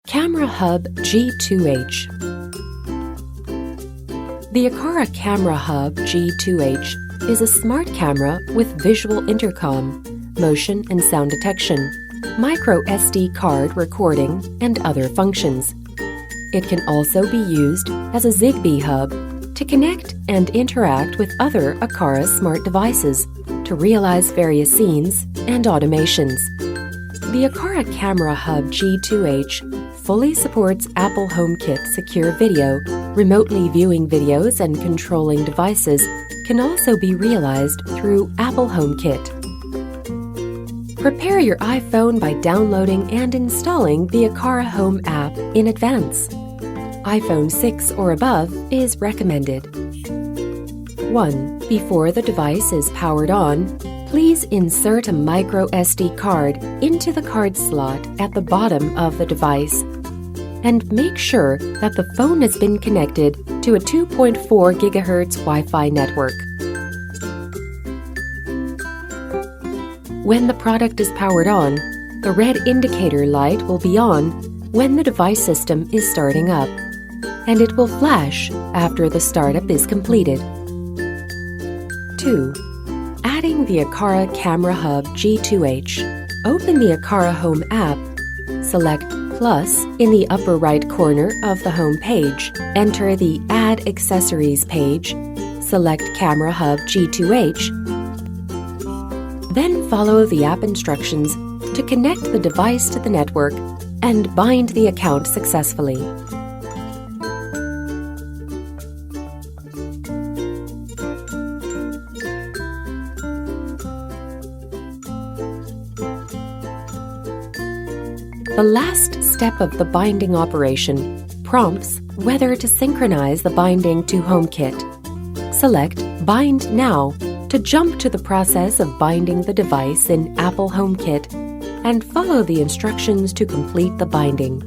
Camera Hub G2H. The Aqara Camera Hub G2H is a smart camera with visual intercom, motion and sound detection, micro SD card recording, and other functions. It can also be used as a Zigbee hub to connect and interact with other Aqara smart devices to realize various scenes and automations. The Aqara Camera Hub G2H fully supports Apple HomeKit Secure video. Remotely viewing videos and controlling devices can also be realized through Apple HomeKit. Prepare your iPhone by downloading and installing the Aqara Home app in advance. iPhone 6 or above is recommended. 1. Before the device is powered on, please insert a micro SD card into the card slot at the bottom of the device and make sure that the phone has been connected to a 2.4 GHz Wi-Fi network. When the product is powered on, the red indicator light will be on when the device system is starting up, and it will flash after the startup is completed. 2. Adding the Aqara Camera Hub G2H. Open the Aqara Home app, select Plus in the upper right corner of the home page, enter the Add Accessories page, select Camera Hub G2H, then follow the app instructions to connect the device to the network and bind the account successfully. The last step of the binding operation prompts whether to synchronize the binding to HomeKit. Select Bind Now to jump to the process of binding the device in Apple HomeKit and follow the instructions to complete the binding.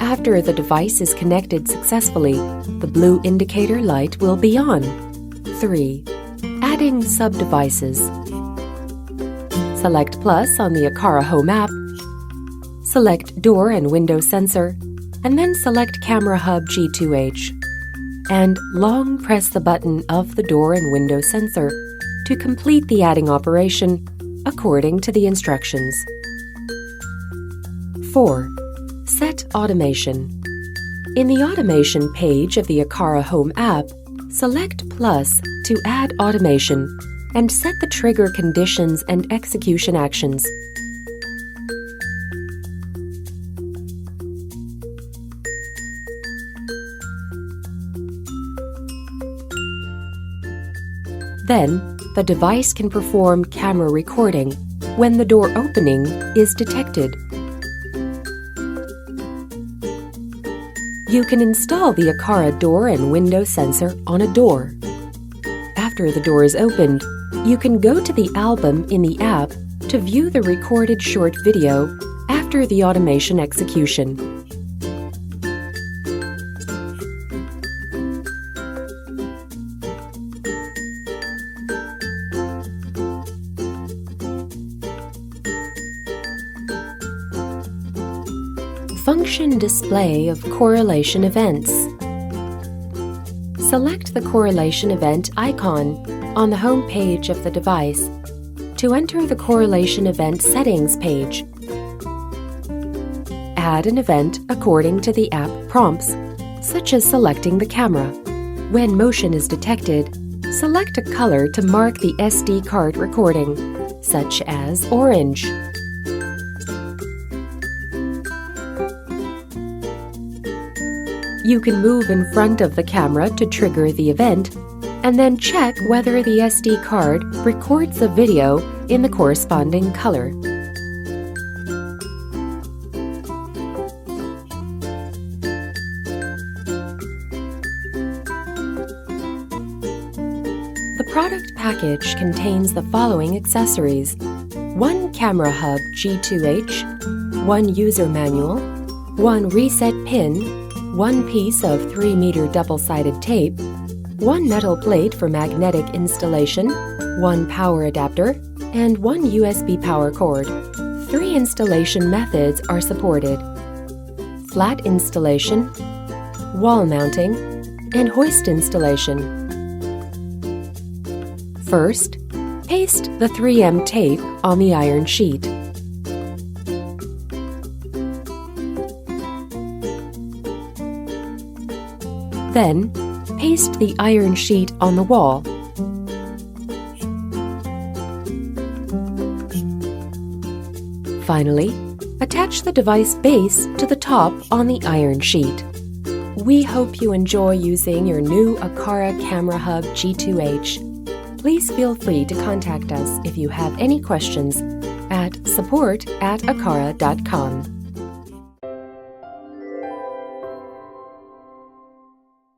After the device is connected successfully, the blue indicator light will be on. 3. Adding sub-devices. Select Plus on the Aqara Home app, select Door and Window Sensor, and then select Camera Hub G2H. And long press the button of the Door and Window Sensor to complete the adding operation according to the instructions. 4. Set Automation. In the Automation page of the Aqara Home app, select Plus to add automation and set the trigger conditions and execution actions. Then, the device can perform camera recording when the door opening is detected. You can install the Aqara door and window sensor on a door. After the door is opened, you can go to the album in the app to view the recorded short video after the automation execution. Function display of correlation events. Select the correlation event icon on the home page of the device to enter the correlation event settings page. Add an event according to the app prompts, such as selecting the camera. When motion is detected, select a color to mark the SD card recording, such as orange. You can move in front of the camera to trigger the event, and then check whether the SD card records the video in the corresponding color. The product package contains the following accessories: 1 Camera Hub G2H, 1 user manual, 1 reset pin, 1 piece of 3-meter double-sided tape, 1 metal plate for magnetic installation, 1 power adapter, and 1 USB power cord. 3 installation methods are supported: flat installation, wall mounting, and hoist installation. First, paste the 3M tape on the iron sheet. Then, paste the iron sheet on the wall. Finally, attach the device base to the top on the iron sheet. We hope you enjoy using your new Aqara Camera Hub G2H. Please feel free to contact us if you have any questions at support@aqara.com.